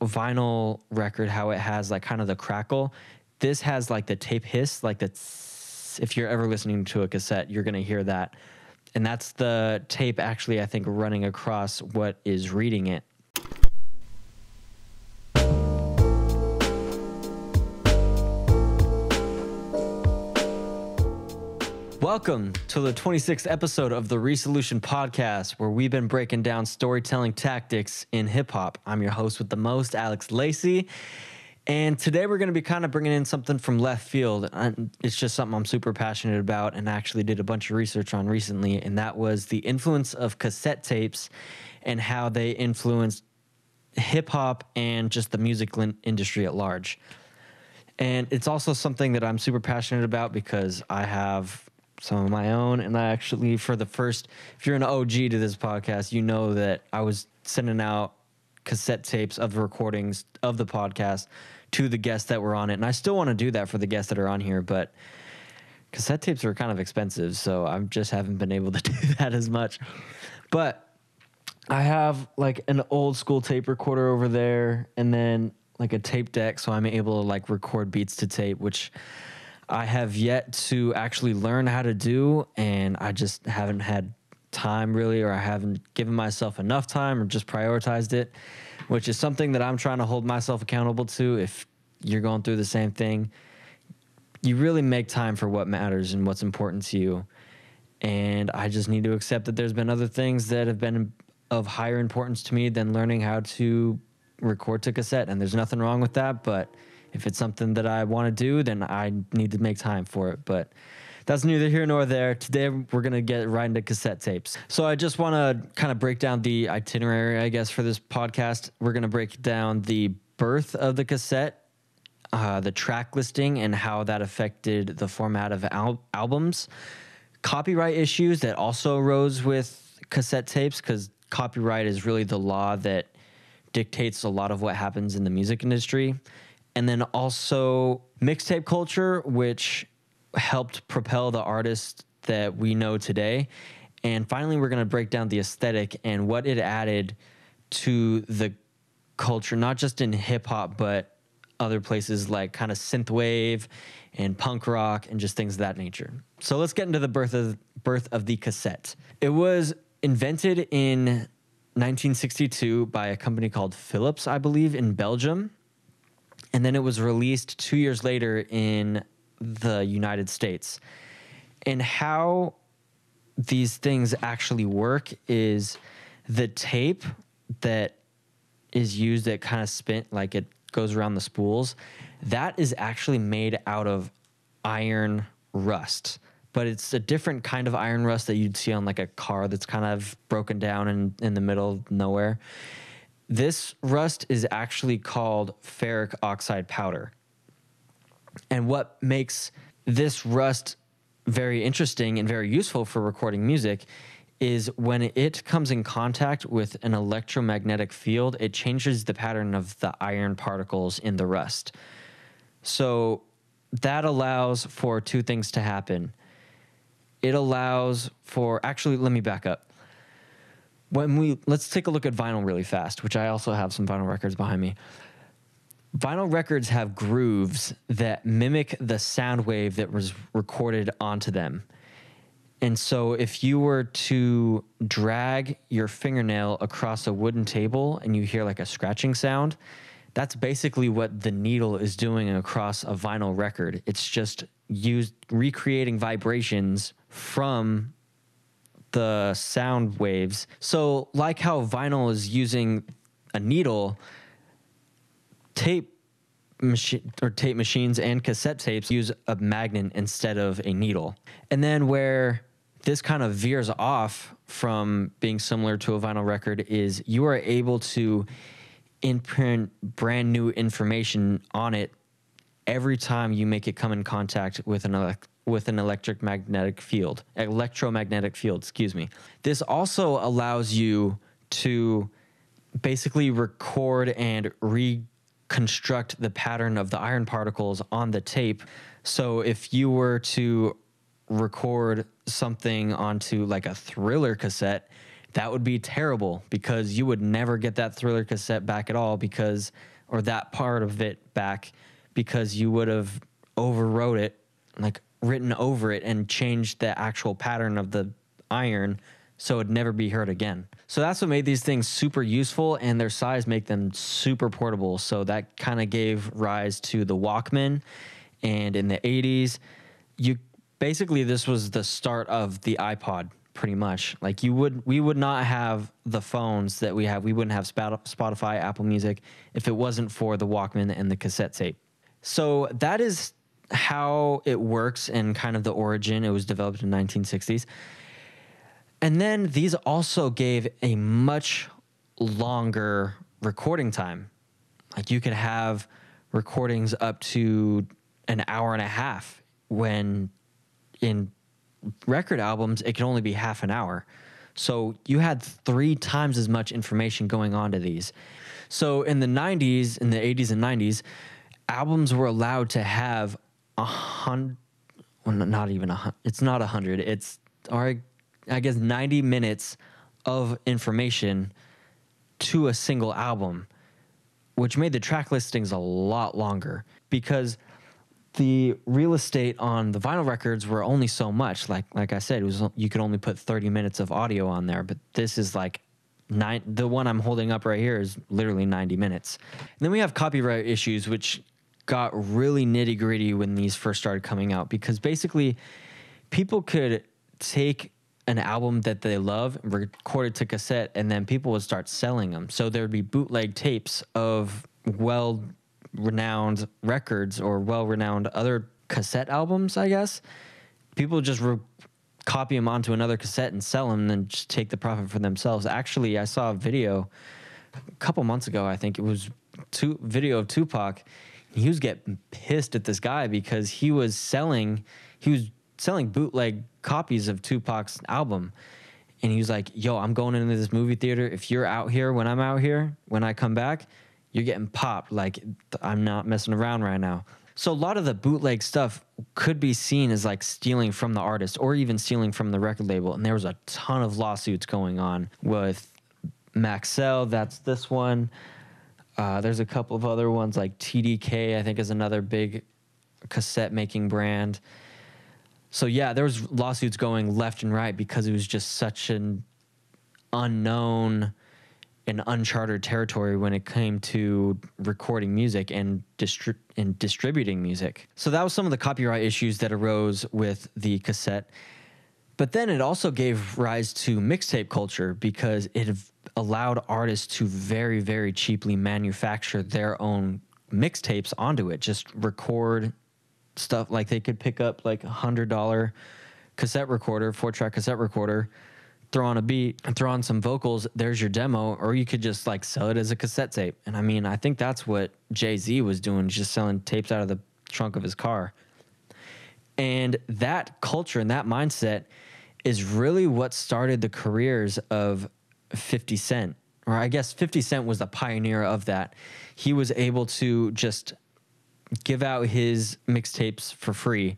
vinyl record, how it has like kind of the crackle, this has like the tape hiss, like that's, if you're ever listening to a cassette, you're going to hear that. And that's the tape actually, I think, running across what is reading it. Welcome to the 26th episode of the Resolution Podcast, where we've been breaking down storytelling tactics in hip-hop. I'm your host with the most, Alex Lacey, and today we're going to be kind of bringing in something from left field. It's just something I'm super passionate about and actually did a bunch of research on recently, and that was the influence of cassette tapes and how they influenced hip-hop and just the music industry at large. And it's also something that I'm super passionate about because I have some of my own, and I actually, for the first, if you're an OG to this podcast, you know that I was sending out cassette tapes of the recordings of the podcast to the guests that were on it, and I still want to do that for the guests that are on here, but cassette tapes are kind of expensive, so I just haven't been able to do that as much. But I have like an old school tape recorder over there, and then like a tape deck, so I'm able to like record beats to tape, which I have yet to actually learn how to do, and I just haven't had time really, or I haven't given myself enough time or just prioritized it, which is something that I'm trying to hold myself accountable to. If you're going through the same thing, you really make time for what matters and what's important to you. And I just need to accept that there's been other things that have been of higher importance to me than learning how to record to cassette, and there's nothing wrong with that, but if it's something that I want to do, then I need to make time for it. But that's neither here nor there. Today, we're going to get right into cassette tapes. So I just want to kind of break down the itinerary, I guess, for this podcast. We're going to break down the birth of the cassette, the track listing, and how that affected the format of albums, copyright issues that also arose with cassette tapes, because copyright is really the law that dictates a lot of what happens in the music industry. And then also mixtape culture, which helped propel the artists that we know today. And finally, we're going to break down the aesthetic and what it added to the culture, not just in hip hop, but other places like kind of synthwave and punk rock and just things of that nature. So let's get into the birth of the cassette. It was invented in 1962 by a company called Philips, I believe, in Belgium. And then it was released 2 years later in the United States. And how these things actually work is the tape that is used that kind of spin, like it goes around the spools, that is actually made out of iron rust. But it's a different kind of iron rust that you'd see on like a car that's kind of broken down in the middle of nowhere. This rust is actually called ferric oxide powder. And what makes this rust very interesting and very useful for recording music is when it comes in contact with an electromagnetic field, it changes the pattern of the iron particles in the rust. So that allows for two things to happen. It allows for, actually, let me back up. Let's take a look at vinyl really fast, which I also have some vinyl records behind me. Vinyl records have grooves that mimic the sound wave that was recorded onto them. And so if you were to drag your fingernail across a wooden table and you hear like a scratching sound, that's basically what the needle is doing across a vinyl record. It's just recreating vibrations from the sound waves. So like how vinyl is using a needle, tape machines and cassette tapes use a magnet instead of a needle. And then where this kind of veers off from being similar to a vinyl record is you are able to imprint brand new information on it every time you make it come in contact with an electromagnetic field, excuse me. This also allows you to basically record and reconstruct the pattern of the iron particles on the tape. So if you were to record something onto like a Thriller cassette, that would be terrible because you would never get that Thriller cassette back at all or that part of it back because you would have overwrote it, like written over it and changed the actual pattern of the iron so it'd never be heard again. So that's what made these things super useful, and their size make them super portable. So that kind of gave rise to the Walkman. And in the 80s, this was the start of the iPod, pretty much. Like we would not have the phones that we have. We wouldn't have Spotify, Apple Music if it wasn't for the Walkman and the cassette tape. So that is how it works and kind of the origin. It was developed in the 1960s. And then these also gave a much longer recording time. Like you could have recordings up to an hour and a half, when in record albums, it could only be half an hour. So you had 3 times as much information going on to these. So in the 90s, in the 80s and 90s, albums were allowed to have 100, well, not even 100, it's not 100, it's, or I guess 90 minutes of information to a single album, which made the track listings a lot longer because the real estate on the vinyl records were only so much. Like I said, you could only put 30 minutes of audio on there, but this is like the one I'm holding up right here is literally 90 minutes. And then we have copyright issues, which got really nitty gritty when these first started coming out, because basically people could take an album that they love, record it to cassette, and then people would start selling them. So there'd be bootleg tapes of well-renowned records or well-renowned other cassette albums, I guess. People just copy them onto another cassette and sell them and then just take the profit for themselves. Actually, I saw a video a couple months ago, I think it was video of Tupac. He was getting pissed at this guy because he was selling bootleg copies of Tupac's album. And he was like, yo, I'm going into this movie theater. If you're out here when I'm out here, when I come back, you're getting popped. Like, I'm not messing around right now. So a lot of the bootleg stuff could be seen as like stealing from the artist or even stealing from the record label. And there was a ton of lawsuits going on with Maxell. That's this one. There's a couple of other ones like TDK, I think, is another big cassette making brand. So yeah, there was lawsuits going left and right because it was just such an unknown and uncharted territory when it came to recording music and distributing music. So that was some of the copyright issues that arose with the cassette. But then it also gave rise to mixtape culture because it allowed artists to very, very cheaply manufacture their own mixtapes onto it. Just record stuff, like they could pick up like $100 cassette recorder, 4-track cassette recorder, throw on a beat and throw on some vocals, there's your demo. Or you could just like sell it as a cassette tape. And I mean, I think that's what Jay-Z was doing, just selling tapes out of the trunk of his car. And that culture and that mindset is really what started the careers of 50 Cent. Or I guess 50 Cent was the pioneer of that. He was able to just give out his mixtapes for free,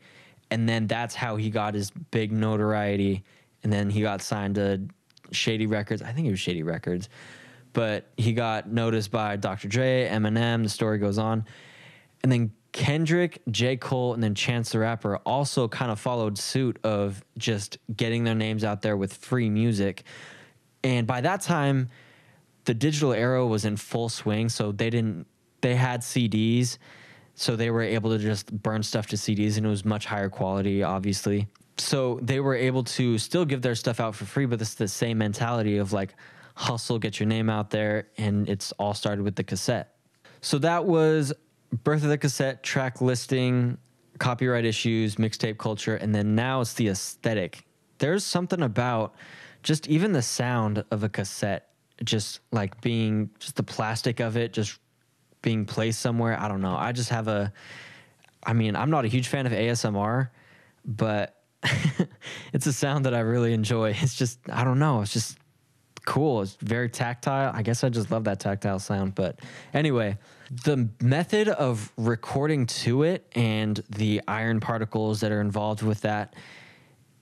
and then that's how he got his big notoriety. And then he got signed to Shady Records. I think it was Shady Records, but he got noticed by Dr. Dre, Eminem. The story goes on. And then Kendrick, J. Cole, and then Chance the Rapper also kind of followed suit of just getting their names out there with free music. And by that time, the digital era was in full swing. So they had CDs. So they were able to just burn stuff to CDs, and it was much higher quality, obviously. So they were able to still give their stuff out for free, but it's the same mentality of like hustle, get your name out there, and it's all started with the cassette. So that was birth of the cassette, track listing, copyright issues, mixtape culture, and then now it's the aesthetic. There's something about just even the sound of a cassette, just like being just the plastic of it, just being placed somewhere. I don't know. I just have I'm not a huge fan of ASMR, but it's a sound that I really enjoy. It's just, I don't know. It's just cool. It's very tactile. I guess I just love that tactile sound. But anyway, the method of recording to it and the iron particles that are involved with that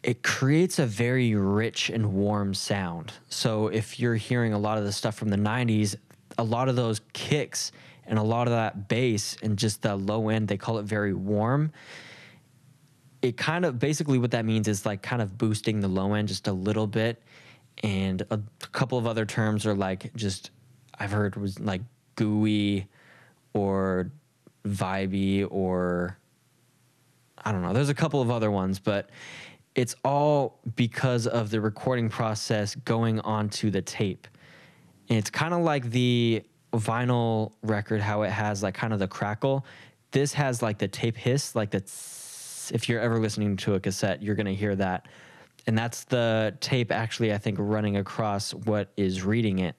it creates a very rich and warm sound. So if you're hearing a lot of the stuff from the 90s, a lot of those kicks and a lot of that bass and just the low end, they call it very warm. It kind of, basically what that means is like kind of boosting the low end just a little bit. And a couple of other terms are like just, I've heard was like gooey or vibey, or I don't know. There's a couple of other ones, but it's all because of the recording process going onto the tape. And it's kind of like the vinyl record, how it has like kind of the crackle. This has like the tape hiss, like that's, if you're ever listening to a cassette, you're going to hear that. And that's the tape actually, I think, running across what is reading it,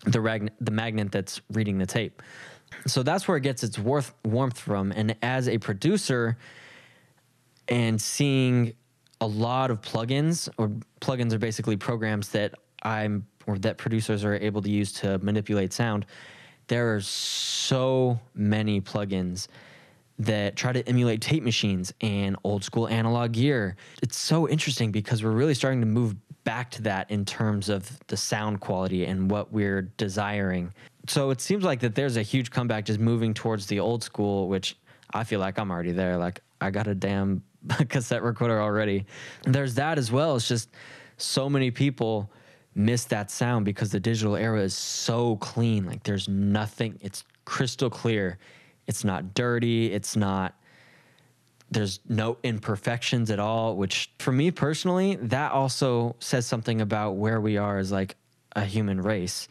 the magnet that's reading the tape. So that's where it gets its warmth from. And as a producer and seeing a lot of plugins, or plugins are basically programs that that producers are able to use to manipulate sound, there are so many plugins that try to emulate tape machines and old school analog gear. It's so interesting because we're really starting to move back to that in terms of the sound quality and what we're desiring. So it seems like that there's a huge comeback just moving towards the old school, which I feel like I'm already there. Like I got a damn cassette recorder already. There's that as well. It's just so many people miss that sound because the digital era is so clean. Like there's nothing, it's crystal clear. It's not dirty. There's no imperfections at all, which for me personally, that also says something about where we are as like a human race.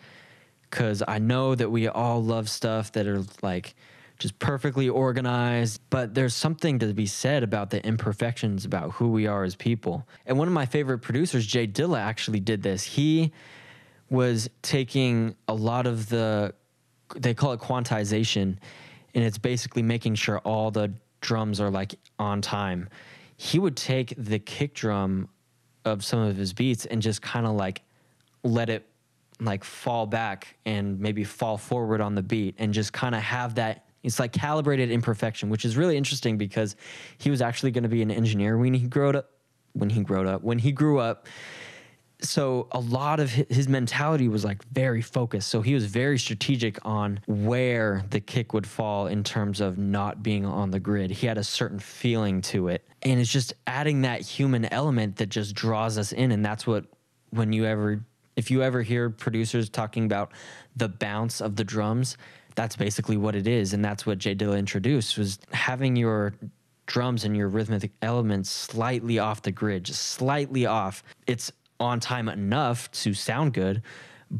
Cause I know that we all love stuff that are like just perfectly organized, but there's something to be said about the imperfections about who we are as people. And one of my favorite producers, Jay Dilla, actually did this. He was taking a lot of they call it quantization, and it's basically making sure all the drums are like on time. He would take the kick drum of some of his beats and just kind of like let it like fall back and maybe fall forward on the beat and just kind of have that. It's like calibrated imperfection, which is really interesting because he was actually going to be an engineer when he grew up. So a lot of his mentality was like very focused. So he was very strategic on where the kick would fall in terms of not being on the grid. He had a certain feeling to it. And it's just adding that human element that just draws us in. And that's what, if you ever hear producers talking about the bounce of the drums, that's basically what it is. And that's what Jay Dilla introduced, was having your drums and your rhythmic elements slightly off the grid, just slightly off. It's on time enough to sound good,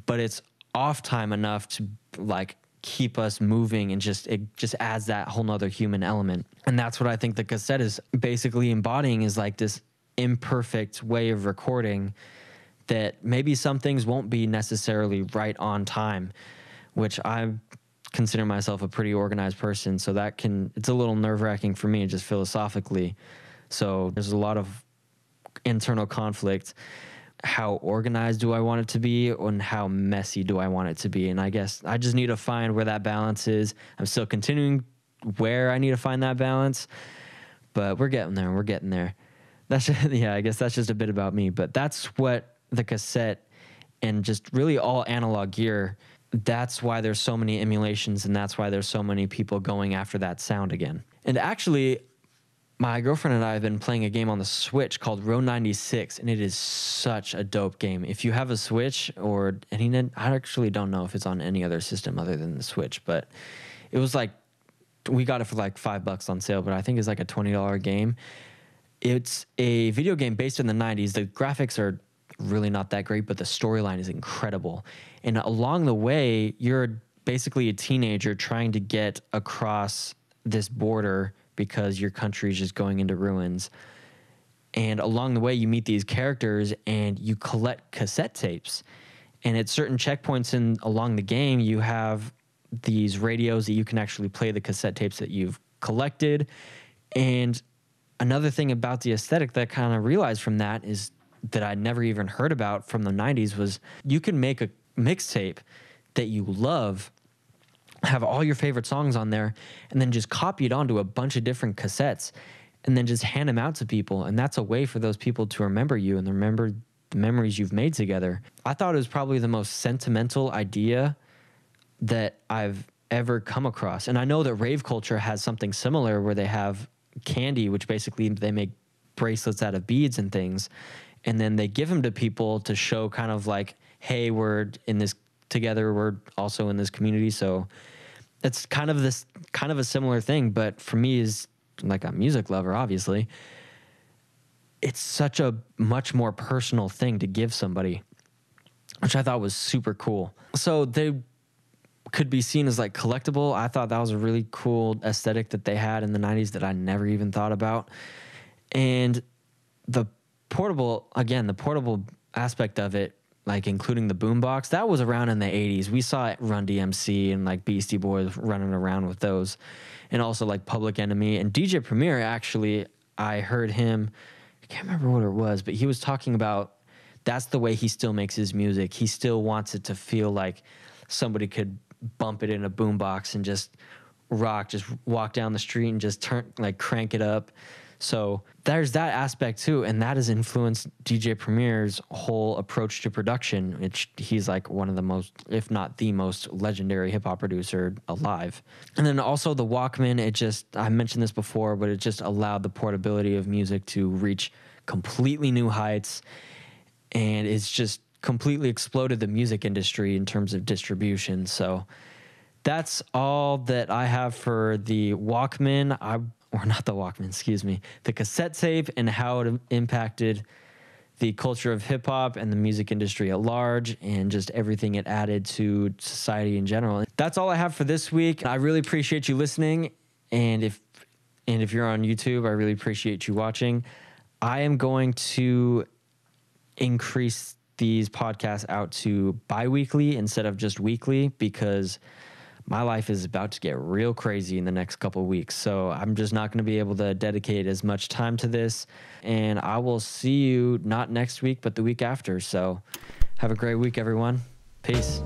but it's off time enough to like keep us moving, and it just adds that whole nother human element. And that's what I think the cassette is basically embodying, is like this imperfect way of recording that maybe some things won't be necessarily right on time, which I consider myself a pretty organized person. So it's a little nerve-wracking for me just philosophically. So there's a lot of internal conflict. How organized do I want it to be, and how messy do I want it to be? And I guess I just need to find where that balance is. I'm still continuing where I need to find that balance, but we're getting there. We're getting there. I guess that's just a bit about me, but that's what the cassette and just really all analog gear, that's why there's so many emulations, and that's why there's so many people going after that sound again. And actually, my girlfriend and I have been playing a game on the Switch called Row 96, and it is such a dope game. If you have a Switch or any, I actually don't know if it's on any other system other than the Switch, but it was like, we got it for like $5 on sale, but I think it's like a $20 game. It's a video game based in the 90s. The graphics are really not that great, but the storyline is incredible. And along the way, you're basically a teenager trying to get across this border because your country is just going into ruins. And along the way, you meet these characters and you collect cassette tapes. And at certain checkpoints along the game, you have these radios that you can actually play the cassette tapes that you've collected. And another thing about the aesthetic that I kind of realized from that is that I'd never even heard about from the 90s was you can make a mixtape that you love, have all your favorite songs on there, and then just copy it onto a bunch of different cassettes. and then just hand them out to people. And that's a way for those people to remember you and remember the memories you've made together. I thought it was probably the most sentimental idea that I've ever come across. And I know that rave culture has something similar where they have candy, which basically they make bracelets out of beads and things. And then they give them to people to show kind of like, hey, we're in this together. We're also in this community. So it's kind of a similar thing. But for me, is like a music lover, obviously, it's such a much more personal thing to give somebody, which I thought was super cool. So they could be seen as like collectible. I thought that was a really cool aesthetic that they had in the 90s that I never even thought about. And the portable aspect of it, like including the boombox, that was around in the 80s. We saw Run DMC and like Beastie Boys running around with those, and also like Public Enemy and DJ Premier. Actually, I heard him, I can't remember what it was, but he was talking about that's the way he still makes his music. He still wants it to feel like somebody could bump it in a boombox and just rock, just walk down the street and just crank it up. So there's that aspect too, and that has influenced DJ Premier's whole approach to production, which he's like one of the most, if not the most legendary hip hop producer alive. And then also the Walkman, I mentioned this before, but it just allowed the portability of music to reach completely new heights, and it's just completely exploded the music industry in terms of distribution. So that's all that I have for the Walkman. The cassette tape and how it impacted the culture of hip hop and the music industry at large, and just everything it added to society in general. That's all I have for this week. I really appreciate you listening. And if you're on YouTube, I really appreciate you watching. I am going to increase these podcasts out to bi-weekly instead of just weekly, because my life is about to get real crazy in the next couple of weeks. So I'm just not going to be able to dedicate as much time to this. And I will see you not next week, but the week after. So have a great week, everyone. Peace.